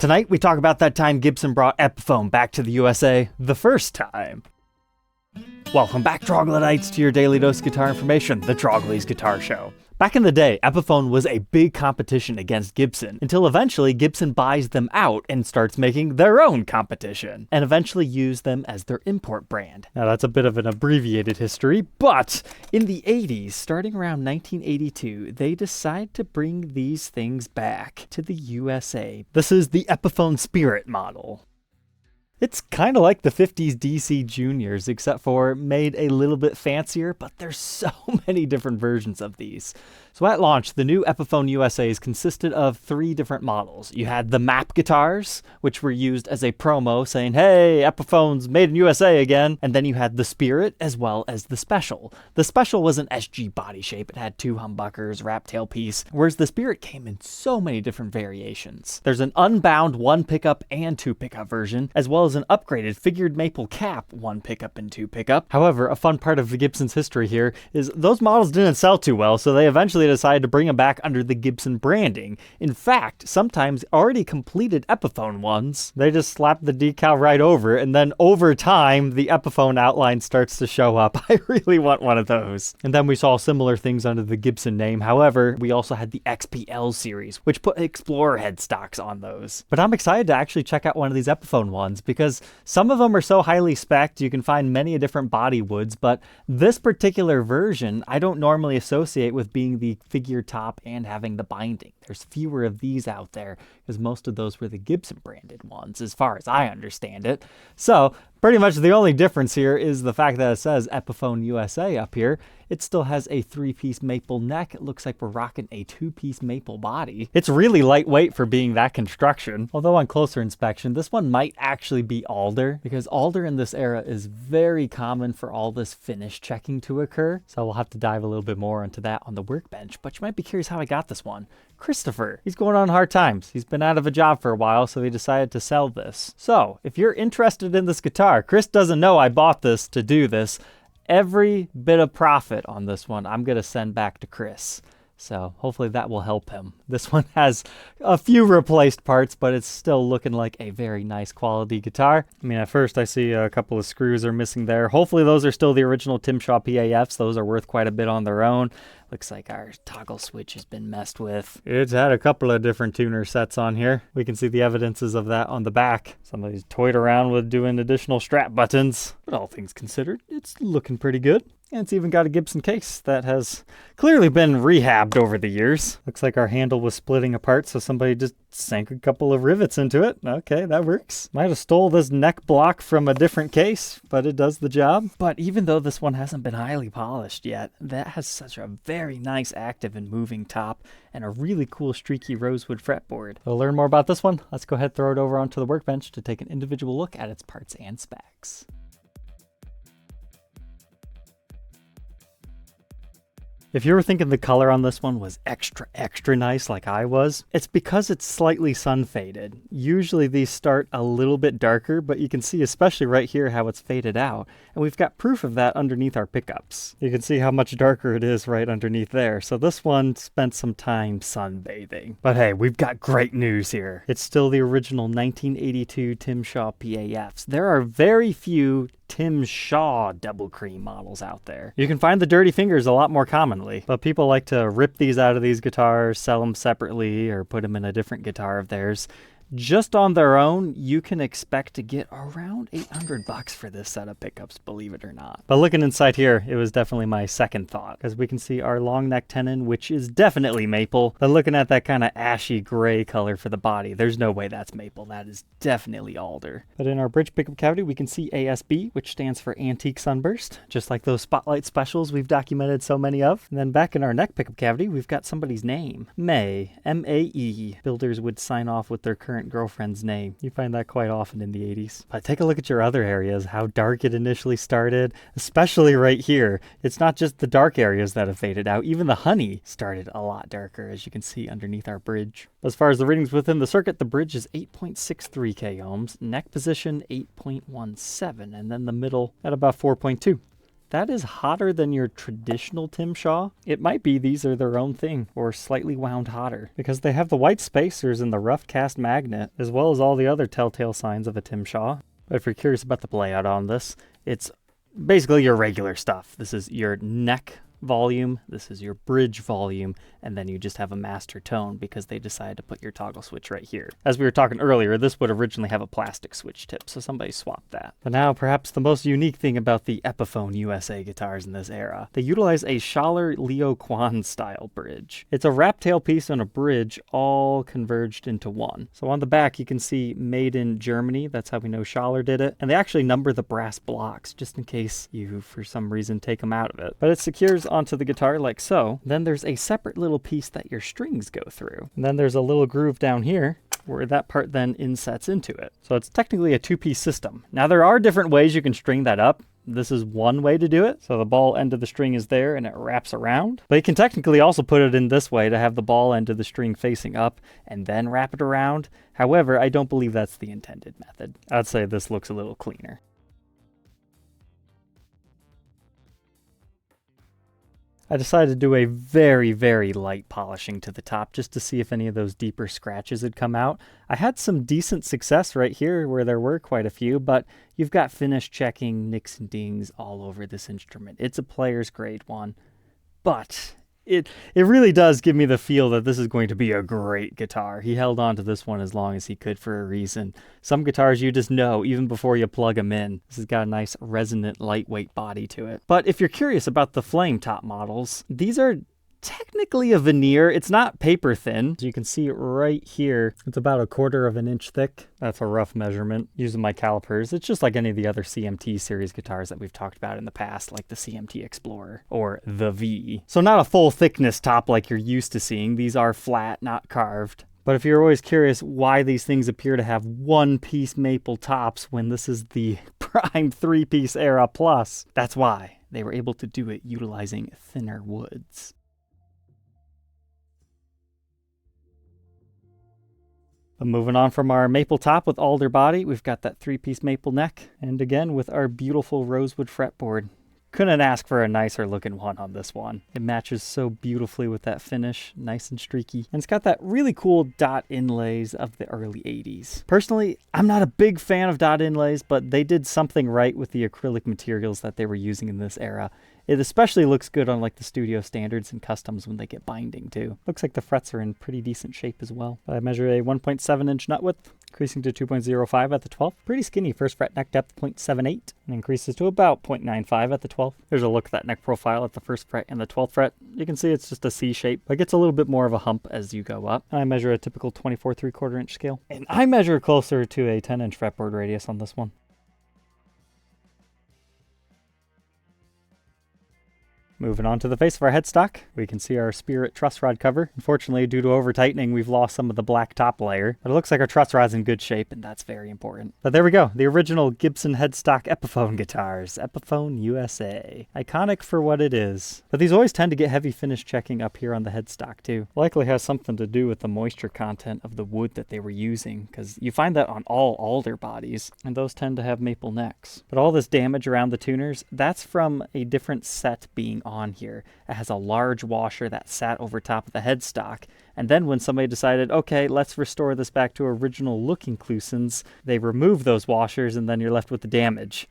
Tonight, we talk about that time Gibson brought Epiphone back to the USA the first time. Welcome back, Troglodytes, to your daily dose of guitar information, the Trogly's Guitar Show. Back in the day, Epiphone was a big competition against Gibson, until eventually Gibson buys them out and starts making their own competition, and eventually use them as their import brand. Now that's a bit of an abbreviated history, but in the 80s, starting around 1982, they decide to bring these things back to the USA. This is the Epiphone Spirit model. It's kind of like the 50s DC Juniors, except for made a little bit fancier, but there's so many different versions of these. So at launch, the new Epiphone USAs consisted of 3 different models. You had the map guitars, which were used as a promo saying, hey, Epiphone's made in USA again. And then you had the Spirit as well as the Special. The Special was an SG body shape. It had 2 humbuckers, wrap tailpiece, whereas the Spirit came in so many different variations. There's an unbound 1 pickup and 2 pickup version, as well as an upgraded figured maple cap 1 pickup and 2 pickup. However, a fun part of the Gibson's history here is those models didn't sell too well, so they eventually decided to bring them back under the Gibson branding. In fact, sometimes already completed Epiphone ones, they just slap the decal right over, and then over time, the Epiphone outline starts to show up. I really want one of those. And then we saw similar things under the Gibson name. However, we also had the XPL series, which put Explorer headstocks on those. But I'm excited to actually check out one of these Epiphone ones, because some of them are so highly spec'd, you can find many different body woods, but this particular version, I don't normally associate with being the figure top and having the binding. There's fewer of these out there, because most of those were the Gibson branded ones, as far as I understand it. So, pretty much the only difference here is the fact that it says Epiphone USA up here. It still has a 3-piece maple neck. It looks like we're rocking a 2-piece maple body. It's really lightweight for being that construction. Although on closer inspection, this one might actually be alder, because alder in this era is very common for all this finish checking to occur. So we'll have to dive a little bit more into that on the Workbench. But you might be curious how I got this one. Christopher, he's going on hard times. He's been out of a job for a while, so he decided to sell this. So if you're interested in this guitar, Chris doesn't know I bought this to do this. Every bit of profit on this one, I'm going to send back to Chris. So hopefully that will help him. This one has a few replaced parts, but it's still looking like a very nice quality guitar. I mean, at first I see a couple of screws are missing there. Hopefully those are still the original Tim Shaw PAFs. Those are worth quite a bit on their own. Looks like our toggle switch has been messed with. It's had a couple of different tuner sets on here. We can see the evidences of that on the back. Somebody's toyed around with doing additional strap buttons. But all things considered, it's looking pretty good. And it's even got a Gibson case that has clearly been rehabbed over the years. Looks like our handle was splitting apart, so somebody just sank a couple of rivets into it. Okay, that works. Might have stole this neck block from a different case, but it does the job. But even though this one hasn't been highly polished yet, that has such a very nice active and moving top and a really cool streaky rosewood fretboard. To learn more about this one, let's go ahead and throw it over onto the Workbench to take an individual look at its parts and specs. If you were thinking the color on this one was extra nice like I was, it's because it's slightly sun faded. Usually these start a little bit darker, but you can see especially right here how it's faded out. And we've got proof of that underneath our pickups. You can see how much darker it is right underneath there. So this one spent some time sunbathing. But hey, we've got great news here. It's still the original 1982 Tim Shaw PAFs. There are very few Tim Shaw double cream models out there. You can find the dirty fingers a lot more commonly, but people like to rip these out of these guitars, sell them separately, or put them in a different guitar of theirs. Just on their own, you can expect to get around $800 for this set of pickups, believe it or not. But looking inside here, it was definitely my second thought, because we can see our long neck tenon, which is definitely maple. But looking at that kind of ashy gray color for the body, there's no way that's maple. That is definitely alder. But in our bridge pickup cavity, we can see ASB, which stands for Antique Sunburst, just like those Spotlight specials we've documented so many of. And then back in our neck pickup cavity, we've got somebody's name. May, M-A-E. Builders would sign off with their current girlfriend's name. You find that quite often in the 80s. But take a look at your other areas, how dark it initially started, especially right here. It's not just the dark areas that have faded out. Even the honey started a lot darker, as you can see underneath our bridge. As far as the readings within the circuit, the bridge is 8.63 k ohms, neck position 8.17, and then the middle at about 4.2. that is hotter than your traditional Tim Shaw. It might be these are their own thing, or slightly wound hotter, because they have the white spacers and the rough cast magnet, as well as all the other telltale signs of a Tim Shaw. But if you're curious about the layout on this, it's basically your regular stuff. This is your neck volume, this is your bridge volume, and then you just have a master tone because they decided to put your toggle switch right here. As we were talking earlier, this would originally have a plastic switch tip, so somebody swapped that. But now perhaps the most unique thing about the Epiphone USA guitars in this era, they utilize a Schaller Leo Kwan style bridge. It's a wrap tail piece and a bridge all converged into one. So on the back you can see made in Germany, that's how we know Schaller did it, and they actually number the brass blocks just in case you for some reason take them out of it. But it secures onto the guitar like so. Then there's a separate little piece that your strings go through. And then there's a little groove down here where that part then insets into it. So it's technically a two-piece system. Now there are different ways you can string that up. This is one way to do it. So the ball end of the string is there and it wraps around. But you can technically also put it in this way to have the ball end of the string facing up and then wrap it around. However, I don't believe that's the intended method. I'd say this looks a little cleaner. I decided to do a very, very light polishing to the top just to see if any of those deeper scratches had come out. I had some decent success right here where there were quite a few, but you've got finish checking, nicks and dings all over this instrument. It's a player's grade one, but it really does give me the feel that this is going to be a great guitar. He held on to this one as long as he could for a reason. Some guitars you just know even before you plug them in. This has got a nice resonant lightweight body to it. But if you're curious about the flame top models, these are technically a veneer. It's not paper thin. As you can see right here, it's about 1/4 inch thick. That's a rough measurement using my calipers. It's just like any of the other CMT series guitars that we've talked about in the past, like the CMT Explorer or the V. So not a full thickness top like you're used to seeing. These are flat, not carved. But if you're always curious why these things appear to have one-piece maple tops when this is the prime 3-piece era plus, that's why. They were able to do it utilizing thinner woods. But moving on from our maple top with alder body, we've got that 3-piece maple neck. And again, with our beautiful rosewood fretboard. Couldn't ask for a nicer looking one on this one. It matches so beautifully with that finish, nice and streaky. And it's got that really cool dot inlays of the early 80s. Personally, I'm not a big fan of dot inlays, but they did something right with the acrylic materials that they were using in this era. It especially looks good on like the studio standards and customs when they get binding too. Looks like the frets are in pretty decent shape as well. I measure a 1.7 inch nut width, increasing to 2.05 at the 12th. Pretty skinny first fret neck depth, 0.78, and increases to about 0.95 at the 12th. There's a look at that neck profile at the first fret and the 12th fret. You can see it's just a C shape, but it gets a little bit more of a hump as you go up. I measure a typical 24 3/4 inch scale, and I measure closer to a 10 inch fretboard radius on this one. Moving on to the face of our headstock, we can see our Spirit truss rod cover. Unfortunately, due to over-tightening, we've lost some of the black top layer, but it looks like our truss rod's in good shape, and that's very important. But there we go, the original Gibson headstock Epiphone guitars, Epiphone USA. Iconic for what it is. But these always tend to get heavy finish checking up here on the headstock too. Likely has something to do with the moisture content of the wood that they were using, because you find that on all alder bodies, and those tend to have maple necks. But all this damage around the tuners, that's from a different set being on here. It has a large washer that sat over top of the headstock, and then when somebody decided, okay, let's restore this back to original looking Clusons, they remove those washers and then you're left with the damage.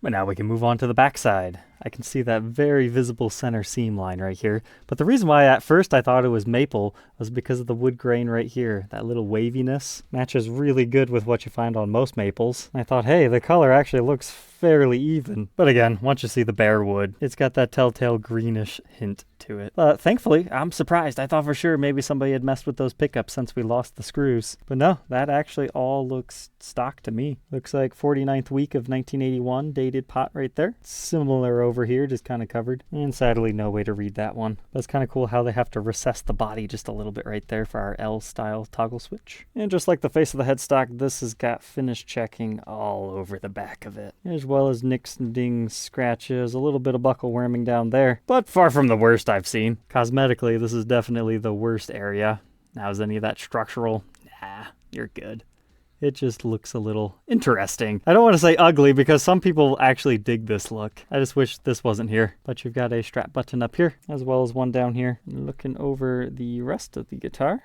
But now we can move on to the backside. I can see that very visible center seam line right here. But the reason why at first I thought it was maple was because of the wood grain right here. That little waviness matches really good with what you find on most maples. I thought, hey, the color actually looks fairly even. But again, once you see the bare wood, it's got that telltale greenish hint to it. Thankfully, I'm surprised. I thought for sure maybe somebody had messed with those pickups since we lost the screws. But no, that actually all looks stock to me. Looks like 49th week of 1981 dated pot right there. Similar over here, just kind of covered. And sadly, no way to read that one. But it's kind of cool how they have to recess the body just a little bit right there for our L-style toggle switch. And just like the face of the headstock, this has got finish checking all over the back of it, as well as nicks and dings, scratches, a little bit of buckle worming down there, but far from the worst I've seen. Cosmetically, this is definitely the worst area. Now, is any of that structural? Nah, you're good. It just looks a little interesting. I don't want to say ugly because some people actually dig this look. I just wish this wasn't here. But you've got a strap button up here as well as one down here. Looking over the rest of the guitar.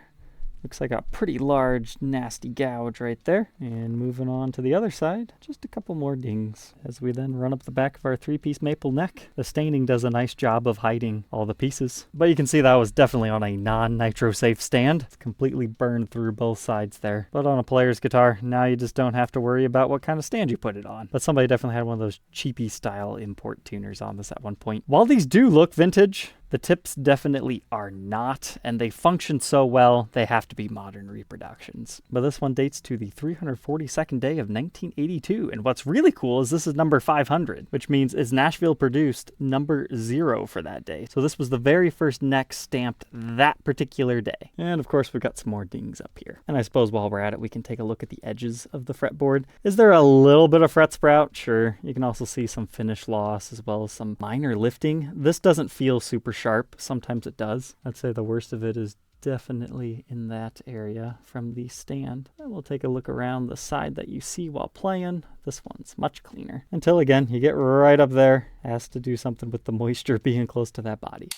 Looks like a pretty large, nasty gouge right there. And moving on to the other side, just a couple more dings. As we then run up the back of our 3-piece maple neck, the staining does a nice job of hiding all the pieces. But you can see that was definitely on a non-nitro safe stand. It's completely burned through both sides there. But on a player's guitar, now you just don't have to worry about what kind of stand you put it on. But somebody definitely had one of those cheapy style import tuners on this at one point. While these do look vintage, the tips definitely are not, and they function so well, they have to be modern reproductions. But this one dates to the 342nd day of 1982, and what's really cool is this is number 500, which means it's Nashville produced number 0 for that day. So this was the very first neck stamped that particular day. And of course, we've got some more dings up here. And I suppose while we're at it, we can take a look at the edges of the fretboard. Is there a little bit of fret sprout? Sure. You can also see some finish loss as well as some minor lifting. This doesn't feel super sharp. Sometimes it does. I'd say the worst of it is definitely in that area from the stand. And we'll take a look around the side that you see while playing. This one's much cleaner. Until again, you get right up there. It has to do something with the moisture being close to that body.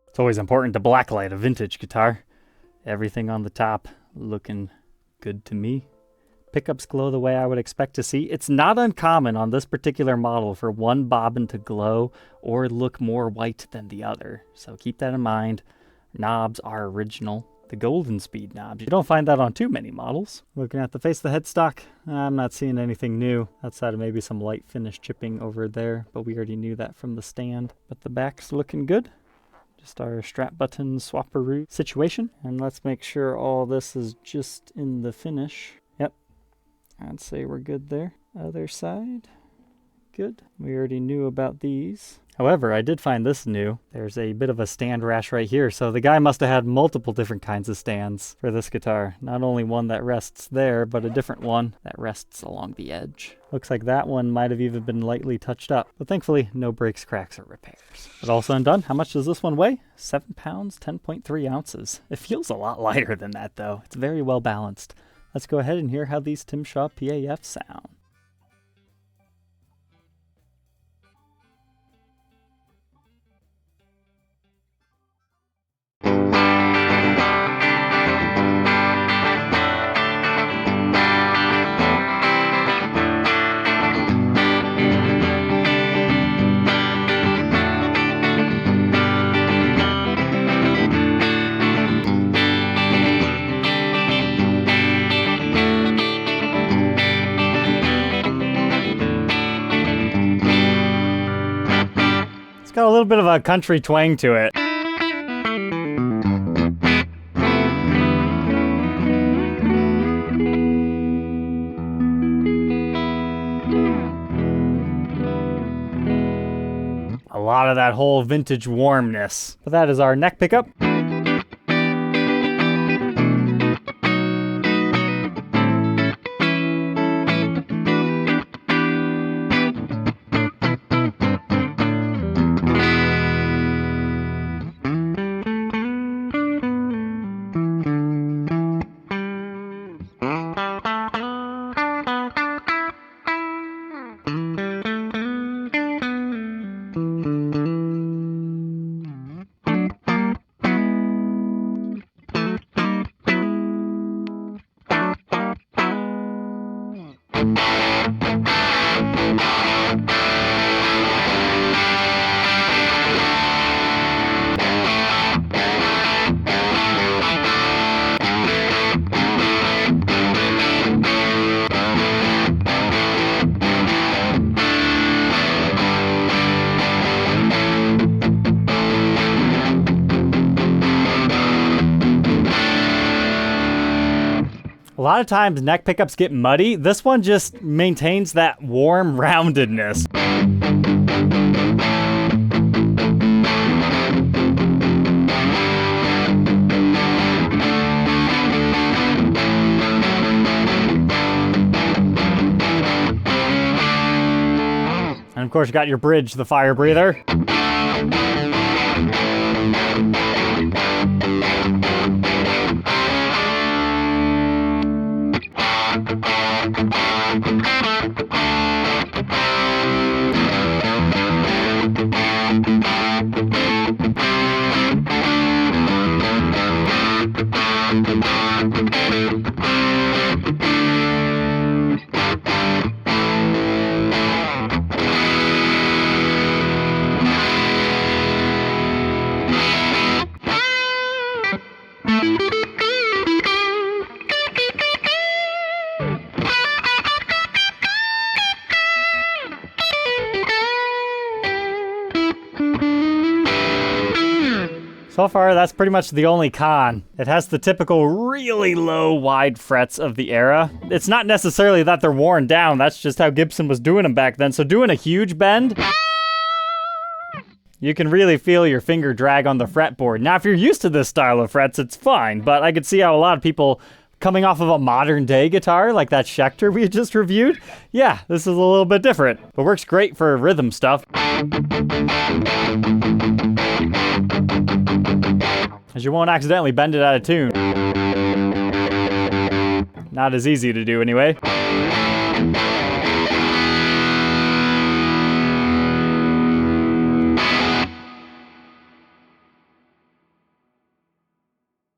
It's always important to blacklight a vintage guitar. Everything on the top looking good to me. Pickups glow the way I would expect to see. It's not uncommon on this particular model for one bobbin to glow or look more white than the other. So keep that in mind. Knobs are original. The golden speed knobs. You don't find that on too many models. Looking at the face of the headstock, I'm not seeing anything new outside of maybe some light finish chipping over there, but we already knew that from the stand. But the back's looking good. Just our strap button swapperoo situation. And let's make sure all this is just in the finish. Yep. I'd say we're good there. Other side, good. We already knew about these. However, I did find this new. There's a bit of a stand rash right here. So the guy must have had multiple different kinds of stands for this guitar. Not only one that rests there, but a different one that rests along the edge. Looks like that one might have even been lightly touched up. But thankfully, no breaks, cracks, or repairs. But all said and done, how much does this one weigh? 7 pounds, 10.3 ounces. It feels a lot lighter than that, though. It's very well balanced. Let's go ahead and hear how these Tim Shaw PAFs sound. Got a little bit of a country twang to it. A lot of that whole vintage warmness. But that is our neck pickup. A lot of times neck pickups get muddy. This one just maintains that warm roundedness. And of course you got your bridge, the fire breather. So far, that's pretty much the only con. It has the typical really low, wide frets of the era. It's not necessarily that they're worn down, that's just how Gibson was doing them back then. So doing a huge bend, you can really feel your finger drag on the fretboard. Now, if you're used to this style of frets, it's fine, but I could see how a lot of people coming off of a modern day guitar, like that Schecter we just reviewed, yeah, this is a little bit different, but works great for rhythm stuff. As you won't accidentally bend it out of tune. Not as easy to do anyway.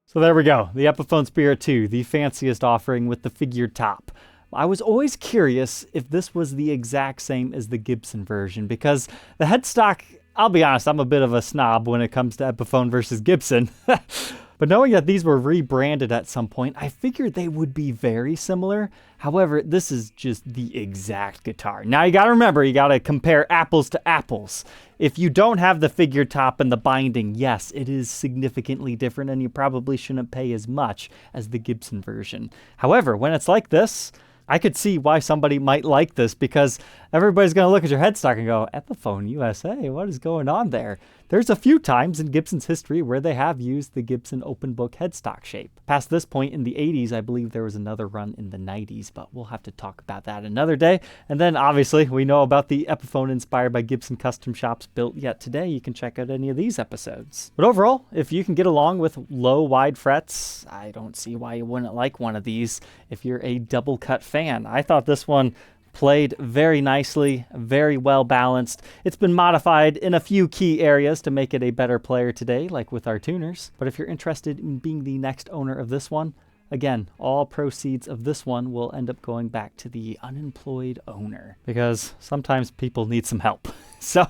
So there we go, the Epiphone Spirit II, the fanciest offering with the figured top. I was always curious if this was the exact same as the Gibson version, because the headstock, I'll be honest, I'm a bit of a snob when it comes to Epiphone versus Gibson. But knowing that these were rebranded at some point, I figured they would be very similar. However, this is just the exact guitar. Now you gotta remember, you gotta compare apples to apples. If you don't have the figured top and the binding, yes, it is significantly different and you probably shouldn't pay as much as the Gibson version. However, when it's like this, I could see why somebody might like this, because everybody's going to look at your headstock and go, Epiphone USA, what is going on there? There's a few times in Gibson's history where they have used the Gibson open book headstock shape. Past this point in the 80s, I believe there was another run in the 90s, but we'll have to talk about that another day. And then obviously we know about the Epiphone inspired by Gibson Custom Shops built yet today. You can check out any of these episodes. But overall, if you can get along with low, wide frets, I don't see why you wouldn't like one of these if you're a double cut fan. I thought this one played very nicely, very well balanced. It's been modified in a few key areas to make it a better player today, like with our tuners. But if you're interested in being the next owner of this one, again, all proceeds of this one will end up going back to the unemployed owner, because sometimes people need some help. So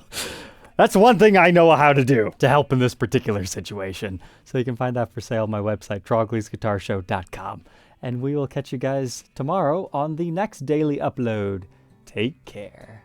that's one thing I know how to do to help in this particular situation. So you can find that for sale on my website, troglysguitarshow.com. And we will catch you guys tomorrow on the next daily upload. Take care.